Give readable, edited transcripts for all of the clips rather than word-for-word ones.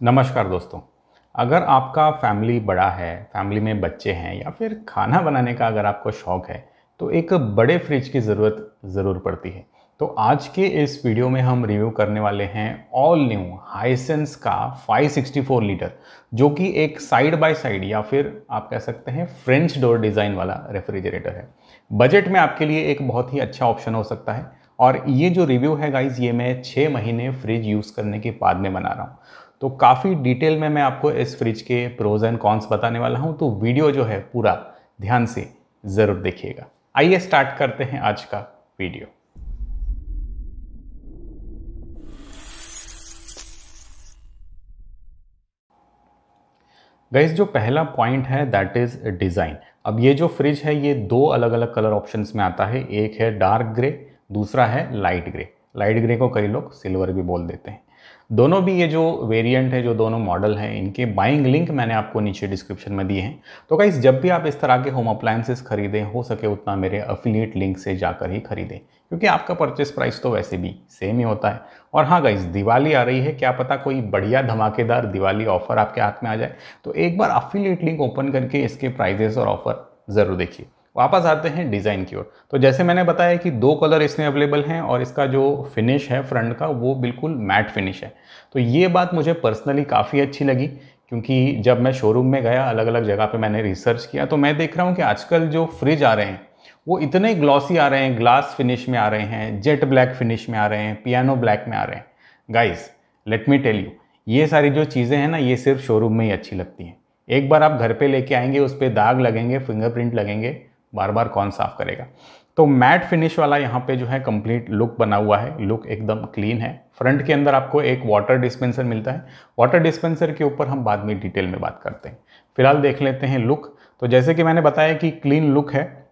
नमस्कार दोस्तों। अगर आपका फैमिली बड़ा है, फैमिली में बच्चे हैं या फिर खाना बनाने का अगर आपको शौक़ है, तो एक बड़े फ्रिज की ज़रूरत ज़रूर पड़ती है। तो आज के इस वीडियो में हम रिव्यू करने वाले हैं ऑल न्यू हाइसेंस का 564 लीटर, जो कि एक साइड बाय साइड या फिर आप कह सकते हैं फ्रेंच डोर डिज़ाइन वाला रेफ्रिजरेटर है। बजट में आपके लिए एक बहुत ही अच्छा ऑप्शन हो सकता है। और ये जो रिव्यू है गाइज़, ये मैं 6 महीने फ्रिज यूज़ करने के बाद में बना रहा हूँ। तो काफ़ी डिटेल में मैं आपको इस फ्रिज के प्रोज एंड कॉन्स बताने वाला हूं, तो वीडियो जो है पूरा ध्यान से ज़रूर देखिएगा। आइए स्टार्ट करते हैं आज का वीडियो। गाइस, जो पहला पॉइंट है दैट इज़ डिज़ाइन। अब ये जो फ्रिज है ये दो अलग अलग कलर ऑप्शंस में आता है। एक है डार्क ग्रे, दूसरा है लाइट ग्रे। लाइट ग्रे को कई लोग सिल्वर भी बोल देते हैं। दोनों भी ये जो वेरिएंट है, जो दोनों मॉडल हैं, इनके बाइंग लिंक मैंने आपको नीचे डिस्क्रिप्शन में दिए हैं। तो गाइस, जब भी आप इस तरह के होम अप्लायंसेस खरीदें, हो सके उतना मेरे अफिलिएट लिंक से जाकर ही खरीदें, क्योंकि आपका परचेस प्राइस तो वैसे भी सेम ही होता है। और हाँ गाइस, दिवाली आ रही है, क्या पता कोई बढ़िया धमाकेदार दिवाली ऑफर आपके हाथ में आ जाए। तो एक बार अफिलिएट लिंक ओपन करके इसके प्राइजेस और ऑफर ज़रूर देखिए। वापस आते हैं डिज़ाइन की ओर। तो जैसे मैंने बताया कि दो कलर इसमें अवेलेबल हैं और इसका जो फिनिश है फ्रंट का, वो बिल्कुल मैट फिनिश है। तो ये बात मुझे पर्सनली काफ़ी अच्छी लगी, क्योंकि जब मैं शोरूम में गया, अलग अलग जगह पे मैंने रिसर्च किया, तो मैं देख रहा हूँ कि आजकल जो फ्रिज आ रहे हैं वो इतने ग्लॉसी आ रहे हैं, ग्लास फिनिश में आ रहे हैं, जेट ब्लैक फिनिश में आ रहे हैं, पियानो ब्लैक में आ रहे हैं। Guys, let me tell you, ये सारी जो चीज़ें हैं ना, ये सिर्फ शोरूम में ही अच्छी लगती हैं। एक बार आप घर पे लेके आएंगे, उस पर दाग लगेंगे, फिंगरप्रिंट लगेंगे, बार बार कौन साफ करेगा। तो मैट फिनिश वाला यहाँ पे जो है कंप्लीट लुक बना हुआ है। लुक एकदम क्लीन है। फ्रंट के अंदर आपको एक वाटर डिस्पेंसर मिलता है। वाटर डिस्पेंसर के ऊपर हम बाद में डिटेल में बात करते हैं। फिलहाल देख लेते हैं लुक। तो जैसे कि मैंने बताया कि क्लीन लुक है।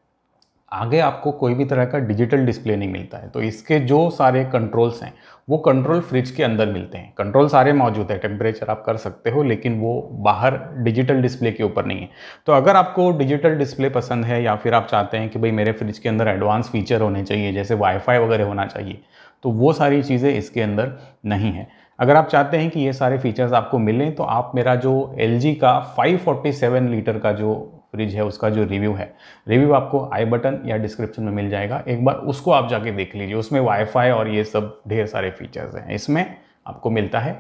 आगे आपको कोई भी तरह का डिजिटल डिस्प्ले नहीं मिलता है। तो इसके जो सारे कंट्रोल्स हैं वो कंट्रोल फ्रिज के अंदर मिलते हैं। कंट्रोल सारे मौजूद है, टेम्परेचर आप कर सकते हो, लेकिन वो बाहर डिजिटल डिस्प्ले के ऊपर नहीं है। तो अगर आपको डिजिटल डिस्प्ले पसंद है, या फिर आप चाहते हैं कि भाई मेरे फ्रिज के अंदर एडवांस फीचर होने चाहिए, जैसे वाईफाई वगैरह होना चाहिए, तो वो सारी चीज़ें इसके अंदर नहीं है। अगर आप चाहते हैं कि ये सारे फीचर्स आपको मिलें, तो आप मेरा जो LG का 547 लीटर का जो फ्रिज है उसका जो रिव्यू है, रिव्यू आपको आई बटन या डिस्क्रिप्शन में मिल जाएगा। एक बार उसको आप जाके देख लीजिए। उसमें वाईफाई और ये सब ढेर सारे फीचर्स हैं। इसमें आपको मिलता है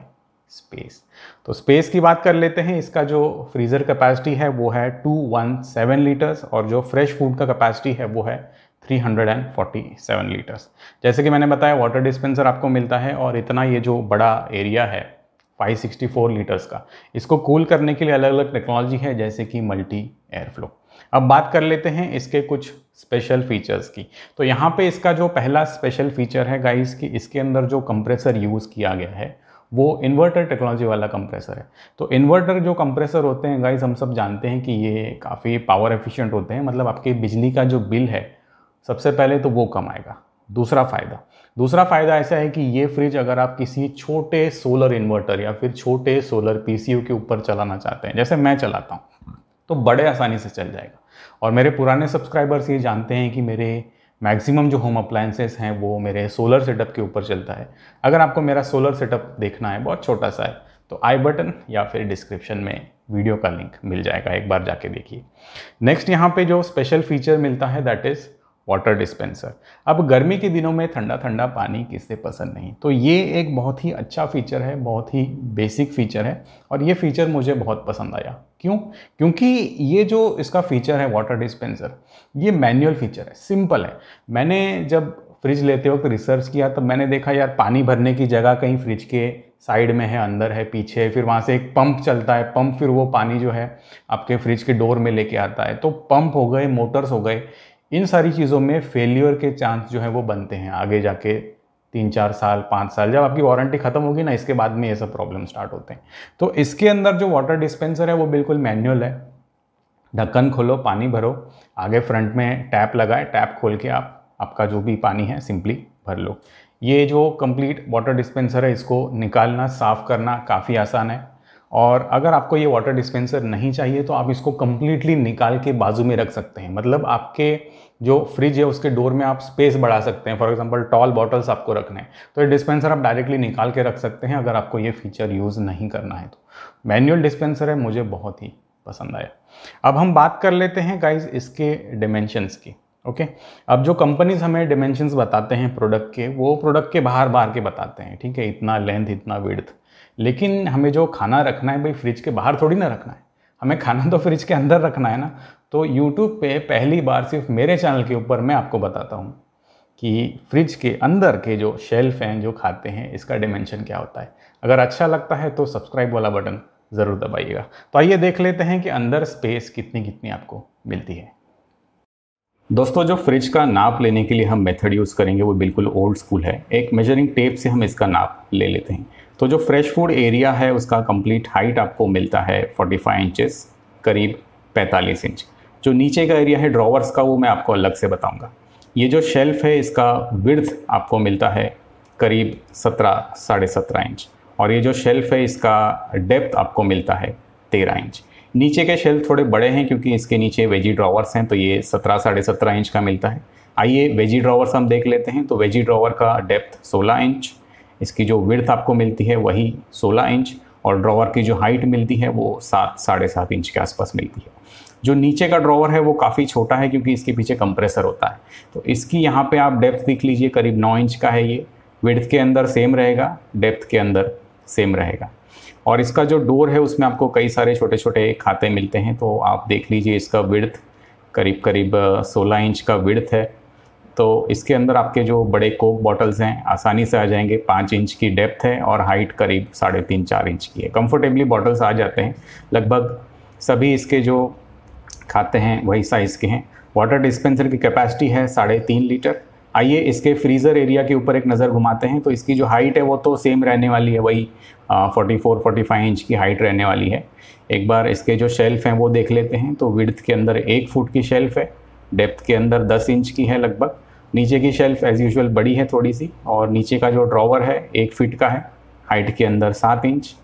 स्पेस। तो स्पेस की बात कर लेते हैं। इसका जो फ्रीज़र कैपेसिटी है वो है 217 लीटर्स, और जो फ्रेश फूड का कैपेसिटी है वो है 347 लीटर्स। जैसे कि मैंने बताया, वाटर डिस्पेंसर आपको मिलता है, और इतना ये जो बड़ा एरिया है 564 लीटर्स का, इसको कूल करने के लिए अलग अलग टेक्नोलॉजी है, जैसे कि मल्टी एयर फ्लो। अब बात कर लेते हैं इसके कुछ स्पेशल फीचर्स की। तो यहाँ पे इसका जो पहला स्पेशल फीचर है गाइस, कि इसके अंदर जो कंप्रेसर यूज़ किया गया है वो इन्वर्टर टेक्नोलॉजी वाला कंप्रेसर है। तो इन्वर्टर जो कंप्रेसर होते हैं गाइस, हम सब जानते हैं कि ये काफ़ी पावर एफिशिएंट होते हैं। मतलब आपके बिजली का जो बिल है, सबसे पहले तो वो कम आएगा। दूसरा फ़ायदा ऐसा है कि ये फ्रिज अगर आप किसी छोटे सोलर इन्वर्टर या फिर छोटे सोलर PCU के ऊपर चलाना चाहते हैं, जैसे मैं चलाता हूँ, तो बड़े आसानी से चल जाएगा। और मेरे पुराने सब्सक्राइबर्स ये जानते हैं कि मेरे मैक्सिमम जो होम अप्लायंसेस हैं वो मेरे सोलर सेटअप के ऊपर चलता है। अगर आपको मेरा सोलर सेटअप देखना है, बहुत छोटा सा है, तो आई बटन या फिर डिस्क्रिप्शन में वीडियो का लिंक मिल जाएगा, एक बार जाके देखिए। नेक्स्ट यहाँ पे जो स्पेशल फीचर मिलता है दैट इज़ वाटर डिस्पेंसर। अब गर्मी के दिनों में ठंडा ठंडा पानी किससे पसंद नहीं। तो ये एक बहुत ही अच्छा फीचर है, बहुत ही बेसिक फीचर है, और ये फीचर मुझे बहुत पसंद आया। क्यों? क्योंकि ये जो इसका फीचर है वाटर डिस्पेंसर, ये मैनुअल फीचर है, सिंपल है। मैंने जब फ्रिज लेते वक्त रिसर्च किया, तब मैंने देखा यार, पानी भरने की जगह कहीं फ्रिज के साइड में है, अंदर है, पीछे है, फिर वहाँ से एक पंप चलता है। पंप फिर वो पानी जो है आपके फ्रिज के डोर में लेके आता है। तो पंप हो गए, मोटर्स हो गए, इन सारी चीज़ों में फेलियर के चांस जो है वो बनते हैं आगे जाके। 3-4 साल, 5 साल, जब आपकी वारंटी ख़त्म होगी ना, इसके बाद में ये सब प्रॉब्लम स्टार्ट होते हैं। तो इसके अंदर जो वाटर डिस्पेंसर है वो बिल्कुल मैनुअल है। ढक्कन खोलो, पानी भरो, आगे फ्रंट में टैप लगा है, टैप खोल के आप आपका जो भी पानी है सिंपली भर लो। ये जो कंप्लीट वाटर डिस्पेंसर है, इसको निकालना, साफ़ करना काफ़ी आसान है। और अगर आपको ये वाटर डिस्पेंसर नहीं चाहिए तो आप इसको कम्प्लीटली निकाल के बाजू में रख सकते हैं। मतलब आपके जो फ्रिज है उसके डोर में आप स्पेस बढ़ा सकते हैं। फॉर एग्जांपल टॉल बॉटल्स आपको रखने हैं तो ये डिस्पेंसर आप डायरेक्टली निकाल के रख सकते हैं अगर आपको ये फीचर यूज़ नहीं करना है तो। मैनुअल डिस्पेंसर है, मुझे बहुत ही पसंद आया। अब हम बात कर लेते हैं गाइज इसके डिमेंशंस की। ओके, अब जो कंपनीज हमें डिमेंशंस बताते हैं प्रोडक्ट के, वो प्रोडक्ट के बाहर के बताते हैं, ठीक है, इतना लेंथ इतना विड्थ। लेकिन हमें जो खाना रखना है भाई फ्रिज के बाहर थोड़ी ना रखना है, हमें खाना तो फ्रिज के अंदर रखना है ना। तो यूट्यूब पे पहली बार सिर्फ मेरे चैनल के ऊपर मैं आपको बताता हूँ कि फ्रिज के अंदर के जो शेल्फ हैं जो खाते हैं इसका डिमेंशन क्या होता है। अगर अच्छा लगता है तो सब्सक्राइब वाला बटन ज़रूर दबाइएगा। तो आइए देख लेते हैं कि अंदर स्पेस कितनी कितनी आपको मिलती है। दोस्तों, जो फ्रिज का नाप लेने के लिए हम मेथड यूज़ करेंगे वो बिल्कुल ओल्ड स्कूल है। एक मेजरिंग टेप से हम इसका नाप ले लेते हैं। तो जो फ्रेश फूड एरिया है उसका कंप्लीट हाइट आपको मिलता है 45 इंचेस, करीब 45 इंच। जो नीचे का एरिया है ड्रॉवर्स का वो मैं आपको अलग से बताऊंगा। ये जो शेल्फ है इसका विड्थ आपको मिलता है करीब 17 17.5 इंच, और ये जो शेल्फ है इसका डेप्थ आपको मिलता है 13 इंच। नीचे के शेल्फ थोड़े बड़े हैं क्योंकि इसके नीचे वेजी ड्रॉवर्स हैं, तो ये 17 इंच का मिलता है। आइए वेजी ड्रॉवर्स हम देख लेते हैं। तो वेजी ड्रॉवर का डेप्थ 16 इंच, इसकी जो विड्थ आपको मिलती है वही 16 इंच, और ड्रॉवर की जो हाइट मिलती है वो 7 साढ़े 7 इंच के आसपास मिलती है। जो नीचे का ड्रॉवर है वो काफ़ी छोटा है क्योंकि इसके पीछे कंप्रेसर होता है। तो इसकी यहाँ पे आप डेप्थ देख लीजिए, करीब 9 इंच का है ये। विड्थ के अंदर सेम रहेगा, डेप्थ के अंदर सेम रहेगा। और इसका जो डोर है उसमें आपको कई सारे छोटे छोटे खाते मिलते हैं। तो आप देख लीजिए इसका विड्थ करीब 16 इंच का विड्थ है। तो इसके अंदर आपके जो बड़े कोक बॉटल्स हैं आसानी से आ जाएंगे। 5 इंच की डेप्थ है और हाइट करीब 3.5 4 इंच की है। कंफर्टेबली बॉटल्स आ जाते हैं। लगभग सभी इसके जो खाते हैं वही साइज़ के हैं। वाटर डिस्पेंसर की कैपेसिटी है 3.5 लीटर। आइए इसके फ्रीज़र एरिया के ऊपर एक नज़र घुमाते हैं। तो इसकी जो हाइट है वो तो सेम रहने वाली है, वही 44-45 इंच की हाइट रहने वाली है। एक बार इसके जो शेल्फ हैं वो देख लेते हैं। तो विड्थ के अंदर 1 फुट की शेल्फ है, डेप्थ के अंदर 10 इंच की है लगभग। नीचे की शेल्फ एज़ यूजुअल बड़ी है थोड़ी सी, और नीचे का जो ड्रॉवर है 1 फीट का है, हाइट के अंदर 7 इंच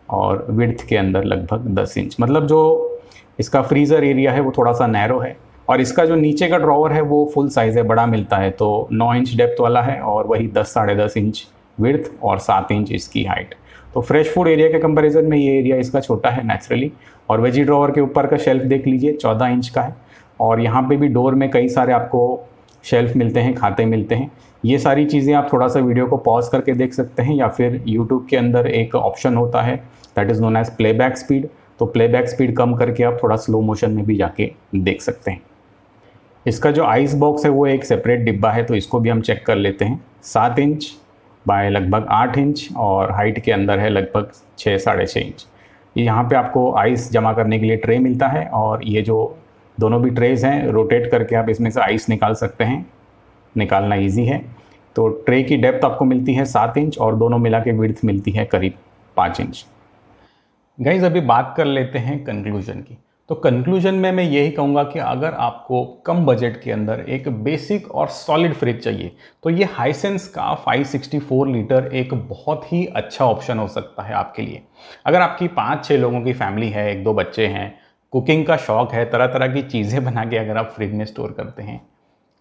और विड्थ के अंदर लगभग 10 इंच। मतलब जो इसका फ्रीज़र एरिया है वो थोड़ा सा नैरो है। और इसका जो नीचे का ड्रॉवर है वो फुल साइज़ है, बड़ा मिलता है। तो 9 इंच डेप्थ वाला है और वही 10 साढ़े 10 इंच विड्थ और 7 इंच इसकी हाइट। तो फ्रेश फूड एरिया के कंपैरिजन में ये एरिया इसका छोटा है नेचुरली। और वेजी ड्रॉवर के ऊपर का शेल्फ देख लीजिए 14 इंच का है। और यहाँ पे भी डोर में कई सारे आपको शेल्फ मिलते हैं, खाते मिलते हैं। ये सारी चीज़ें आप थोड़ा सा वीडियो को पॉज करके देख सकते हैं, या फिर यूट्यूब के अंदर एक ऑप्शन होता है that is known as playback speed. तो प्लेबैक स्पीड कम करके आप थोड़ा स्लो मोशन में भी जाके देख सकते हैं। इसका जो आइस बॉक्स है वो एक सेपरेट डिब्बा है, तो इसको भी हम चेक कर लेते हैं। 7 इंच बाय लगभग 8 इंच और हाइट के अंदर है लगभग 6 साढ़े 6 इंच। यहाँ पे आपको आइस जमा करने के लिए ट्रे मिलता है, और ये जो दोनों भी ट्रेज हैं रोटेट करके आप इसमें से आइस निकाल सकते हैं। निकालना ईजी है। तो ट्रे की डेप्थ आपको मिलती है 7 इंच और दोनों मिला के विड्थ मिलती है करीब 5 इंच। गाइज अभी बात कर लेते हैं कंक्लूजन की। तो कंक्लूजन में मैं यही कहूँगा कि अगर आपको कम बजट के अंदर एक बेसिक और सॉलिड फ्रिज चाहिए तो ये हाइसेंस का 564 लीटर एक बहुत ही अच्छा ऑप्शन हो सकता है आपके लिए। अगर आपकी 5-6 लोगों की फैमिली है, 1-2 बच्चे हैं, कुकिंग का शौक है, तरह तरह की चीज़ें बना के अगर आप फ्रिज में स्टोर करते हैं,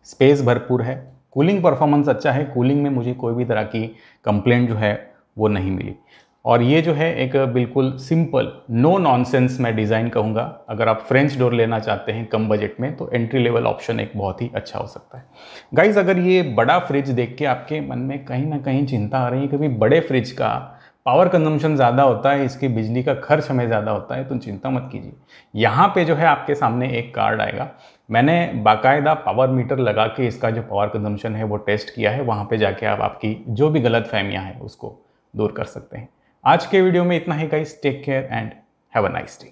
स्पेस भरपूर है, कूलिंग परफॉर्मेंस अच्छा है, कूलिंग में मुझे कोई भी तरह की कंप्लेंट जो है वो नहीं मिली। और ये जो है एक बिल्कुल सिंपल नो नॉनसेंस मैं डिज़ाइन कहूँगा। अगर आप फ्रेंच डोर लेना चाहते हैं कम बजट में तो एंट्री लेवल ऑप्शन एक बहुत ही अच्छा हो सकता है। गाइज अगर ये बड़ा फ्रिज देख के आपके मन में कहीं ना कहीं चिंता आ रही है, कभी बड़े फ्रिज का पावर कंजम्पशन ज़्यादा होता है, इसकी बिजली का खर्च हमें ज़्यादा होता है, तो चिंता मत कीजिए। यहाँ पे जो है आपके सामने एक कार्ड आएगा। मैंने बाकायदा पावर मीटर लगा के इसका जो पावर कंजम्पशन है वो टेस्ट किया है। वहाँ पे जाके आप आपकी जो भी गलत फहमियाँ हैं उसको दूर कर सकते हैं। आज के वीडियो में इतना ही guys. Take care and have a nice day.